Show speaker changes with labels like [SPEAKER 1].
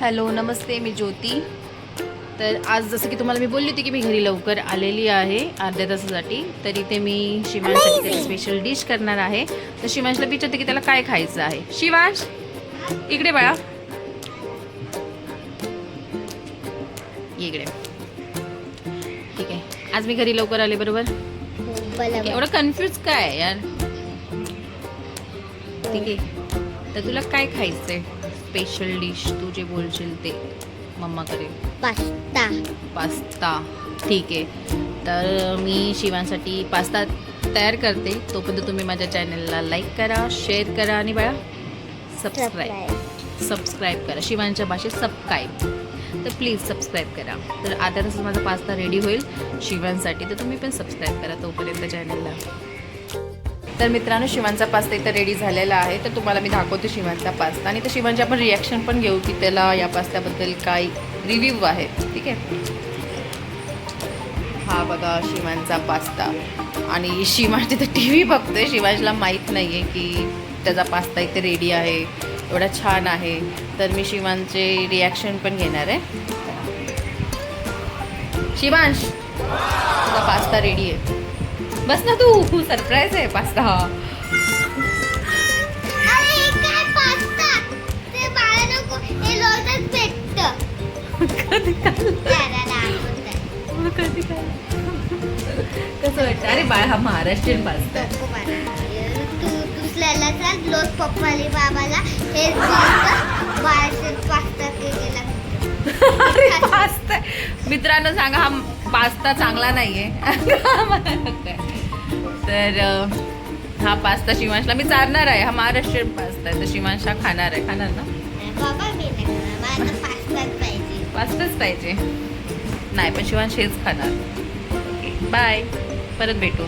[SPEAKER 1] Hello नमस्ते, मी ज्योती. तर आज जसं की तुम्हाला मी बोलली होती की मी घरी लवकर आलेली आहे अर्ध्या तासासाठी. तर इथे मी शिवांशसाठी स्पेशल डिश करणार आहे. तर शिवांशला विचारते की त्याला काय खायचं आहे. शिवांश इकडे बाळा, इकडे. ठीक आहे, आज मी घरी लवकर आले बरोबर. एवढं कन्फ्यूज काय आहे यार. ठीक आहे, तर तुला काय खायचंय स्पेशल डिश, तू जे बोलशील ते मम्मा करेल. पास्ता. ठीक आहे, तर मी शिवांसाठी पास्ता तयार करते. तोपर्यंत तुम्ही माझ्या चॅनलला लाईक करा, शेअर करा आणि बाळा सबस्क्राईब करा. शिवांच्या भाषेत सबस्क्राईब, तर प्लीज सबस्क्राईब करा. तर आता तसं माझा पास्ता रेडी होईल शिवांसाठी, तर तुम्ही पण सबस्क्राईब करा तोपर्यंत चॅनलला. तर मित्रांनो, शिवांचा पास्ता इथं रेडी झालेला आहे. तर तुम्हाला मी दाखवते शिवांचा पास्ता, आणि तर शिवांची आपण रिॲक्शन पण घेऊ की त्याला या पास्त्याबद्दल काय रिव्ह्यू आहे. ठीक आहे, हा बघा शिवांचा पास्ता. आणि शिवांश तिथं टी व्ही बघतोय. शिवांशला माहीत नाही आहे की त्याचा पास्ता इथे रेडी आहे, एवढा छान आहे. तर मी शिवांचे रिॲक्शन पण घेणार आहे. शिवांश, तुझा पास्ता रेडी आहे. बस ना तू, सरप्राईज आहे पास्ता हा. कसं वाटतं? अरे बाळ, हा महाराष्ट्रीयन पास्ता आहे. पास्ता मित्रांनो, सांगा हा पास्ता चांगला नाहीये. तर हा पास्ता शिवांशला मी चारणार आहे. हा महाराष्ट्रीयन पास्ता आहे, तर शिवांश हा खाणार आहे. खाणार ना? पास्ताच पाहिजे. नाही, पण शिवांश हेच खाणार. बाय, परत भेटू.